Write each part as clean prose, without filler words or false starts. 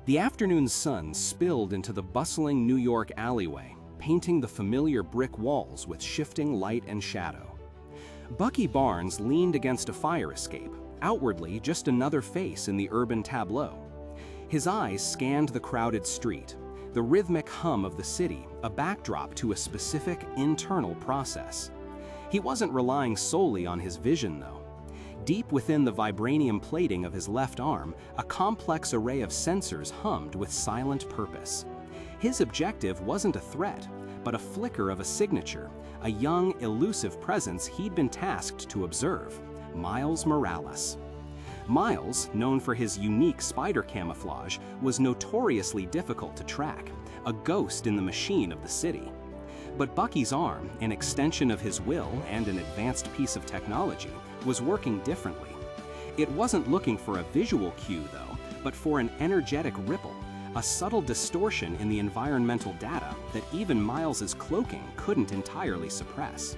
The afternoon sun spilled into the bustling New York alleyway, painting the familiar brick walls with shifting light and shadow. Bucky Barnes leaned against a fire escape, outwardly just another face in the urban tableau. His eyes scanned the crowded street, the rhythmic hum of the city, a backdrop to a specific internal process. He wasn't relying solely on his vision, though. Deep within the vibranium plating of his left arm, a complex array of sensors hummed with silent purpose. His objective wasn't a threat, but a flicker of a signature, a young, elusive presence he'd been tasked to observe: Miles Morales. Miles, known for his unique spider camouflage, was notoriously difficult to track, a ghost in the machine of the city. But Bucky's arm, an extension of his will and an advanced piece of technology, was working differently. It wasn't looking for a visual cue, though, but for an energetic ripple, a subtle distortion in the environmental data that even Miles's cloaking couldn't entirely suppress.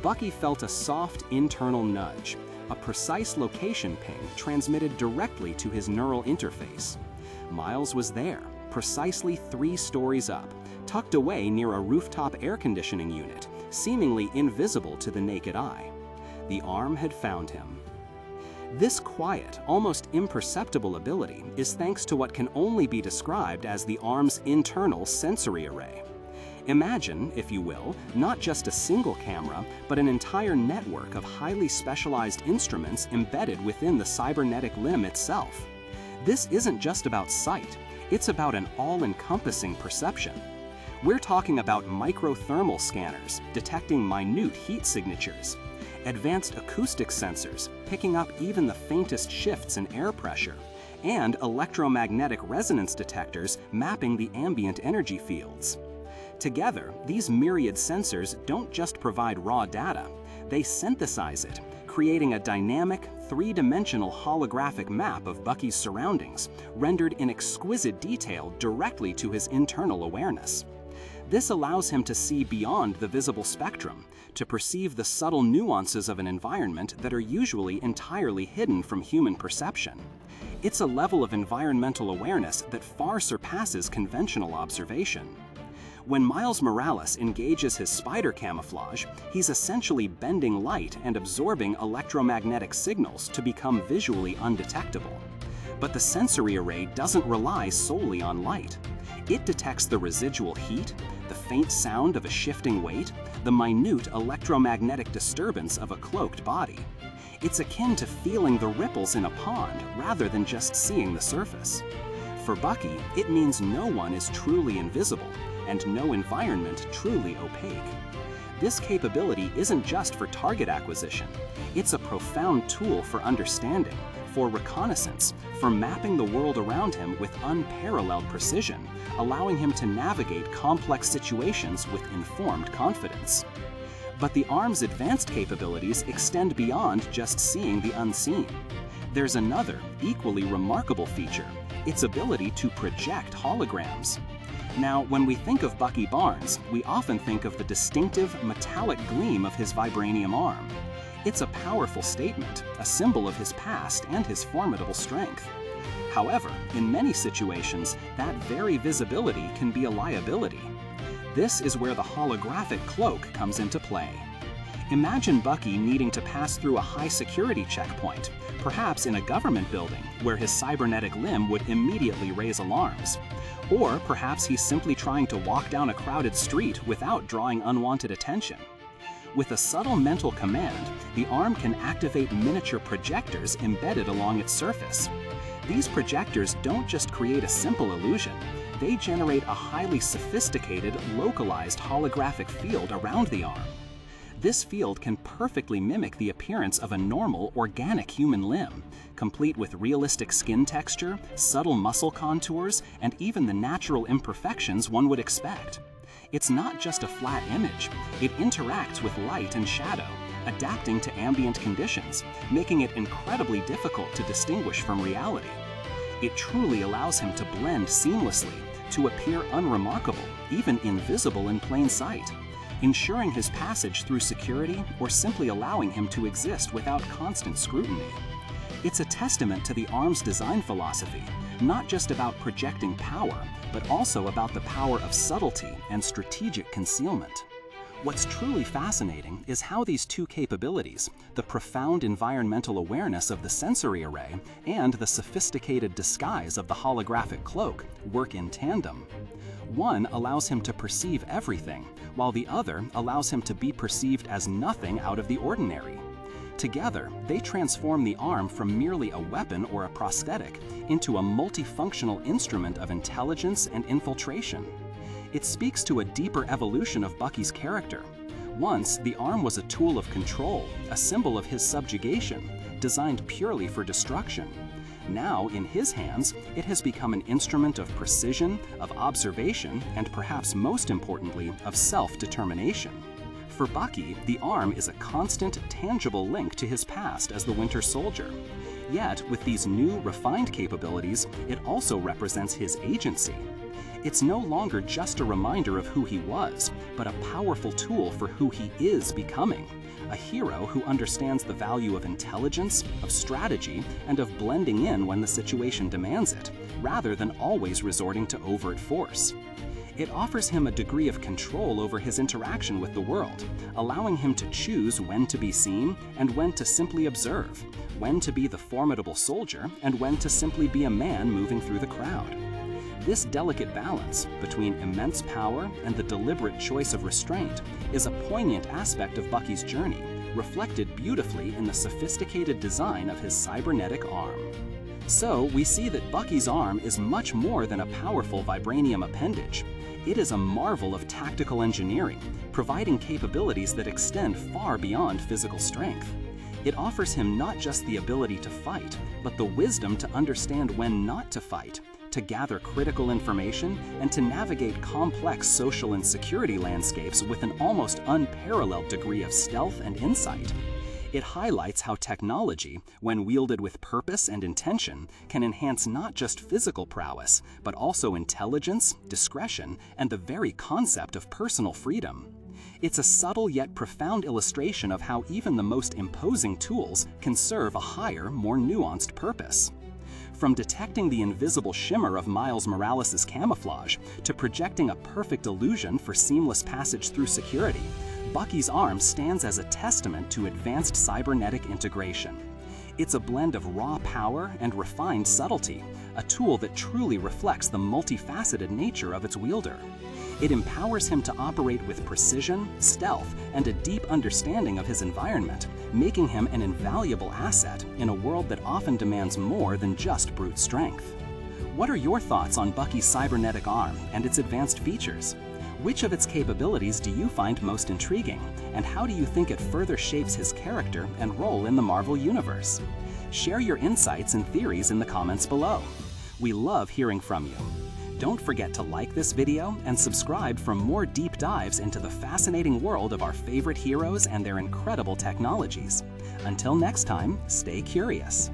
Bucky felt a soft internal nudge, a precise location ping transmitted directly to his neural interface. Miles was there, precisely 3 stories up, tucked away near a rooftop air conditioning unit, seemingly invisible to the naked eye. The arm had found him. This quiet, almost imperceptible ability is thanks to what can only be described as the arm's internal sensory array. Imagine, if you will, not just a single camera, but an entire network of highly specialized instruments embedded within the cybernetic limb itself. This isn't just about sight, it's about an all-encompassing perception. We're talking about microthermal scanners detecting minute heat signatures, advanced acoustic sensors picking up even the faintest shifts in air pressure, and electromagnetic resonance detectors mapping the ambient energy fields. Together, these myriad sensors don't just provide raw data, they synthesize it, creating a dynamic, 3-dimensional holographic map of Bucky's surroundings, rendered in exquisite detail directly to his internal awareness. This allows him to see beyond the visible spectrum, to perceive the subtle nuances of an environment that are usually entirely hidden from human perception. It's a level of environmental awareness that far surpasses conventional observation. When Miles Morales engages his spider camouflage, he's essentially bending light and absorbing electromagnetic signals to become visually undetectable. But the sensory array doesn't rely solely on light. It detects the residual heat, the faint sound of a shifting weight, the minute electromagnetic disturbance of a cloaked body. It's akin to feeling the ripples in a pond rather than just seeing the surface. For Bucky, it means no one is truly invisible, and no environment truly opaque. This capability isn't just for target acquisition. It's a profound tool for understanding, for reconnaissance, for mapping the world around him with unparalleled precision, allowing him to navigate complex situations with informed confidence. But the arm's advanced capabilities extend beyond just seeing the unseen. There's another, equally remarkable feature: its ability to project holograms. Now, when we think of Bucky Barnes, we often think of the distinctive metallic gleam of his vibranium arm. It's a powerful statement, a symbol of his past and his formidable strength. However, in many situations, that very visibility can be a liability. This is where the holographic cloak comes into play. Imagine Bucky needing to pass through a high-security checkpoint, perhaps in a government building, where his cybernetic limb would immediately raise alarms. Or perhaps he's simply trying to walk down a crowded street without drawing unwanted attention. With a subtle mental command, the arm can activate miniature projectors embedded along its surface. These projectors don't just create a simple illusion, they generate a highly sophisticated, localized holographic field around the arm. This field can perfectly mimic the appearance of a normal, organic human limb, complete with realistic skin texture, subtle muscle contours, and even the natural imperfections one would expect. It's not just a flat image, it interacts with light and shadow, adapting to ambient conditions, making it incredibly difficult to distinguish from reality. It truly allows him to blend seamlessly, to appear unremarkable, even invisible in plain sight, ensuring his passage through security or simply allowing him to exist without constant scrutiny. It's a testament to the arm's design philosophy, not just about projecting power, but also about the power of subtlety and strategic concealment. What's truly fascinating is how these two capabilities, the profound environmental awareness of the sensory array and the sophisticated disguise of the holographic cloak, work in tandem. One allows him to perceive everything, while the other allows him to be perceived as nothing out of the ordinary. Together, they transform the arm from merely a weapon or a prosthetic into a multifunctional instrument of intelligence and infiltration. It speaks to a deeper evolution of Bucky's character. Once, the arm was a tool of control, a symbol of his subjugation, designed purely for destruction. Now, in his hands, it has become an instrument of precision, of observation, and perhaps most importantly, of self-determination. For Bucky, the arm is a constant, tangible link to his past as the Winter Soldier. Yet, with these new, refined capabilities, it also represents his agency. It's no longer just a reminder of who he was, but a powerful tool for who he is becoming. A hero who understands the value of intelligence, of strategy, and of blending in when the situation demands it, rather than always resorting to overt force. It offers him a degree of control over his interaction with the world, allowing him to choose when to be seen and when to simply observe, when to be the formidable soldier and when to simply be a man moving through the crowd. This delicate balance between immense power and the deliberate choice of restraint is a poignant aspect of Bucky's journey, reflected beautifully in the sophisticated design of his cybernetic arm. So, we see that Bucky's arm is much more than a powerful vibranium appendage. It is a marvel of tactical engineering, providing capabilities that extend far beyond physical strength. It offers him not just the ability to fight, but the wisdom to understand when not to fight, to gather critical information, and to navigate complex social and security landscapes with an almost unparalleled degree of stealth and insight. It highlights how technology, when wielded with purpose and intention, can enhance not just physical prowess, but also intelligence, discretion, and the very concept of personal freedom. It's a subtle yet profound illustration of how even the most imposing tools can serve a higher, more nuanced purpose. From detecting the invisible shimmer of Miles Morales' camouflage to projecting a perfect illusion for seamless passage through security, Bucky's arm stands as a testament to advanced cybernetic integration. It's a blend of raw power and refined subtlety, a tool that truly reflects the multifaceted nature of its wielder. It empowers him to operate with precision, stealth, and a deep understanding of his environment, making him an invaluable asset in a world that often demands more than just brute strength. What are your thoughts on Bucky's cybernetic arm and its advanced features? Which of its capabilities do you find most intriguing, and how do you think it further shapes his character and role in the Marvel Universe? Share your insights and theories in the comments below. We love hearing from you. Don't forget to like this video and subscribe for more deep dives into the fascinating world of our favorite heroes and their incredible technologies. Until next time, stay curious.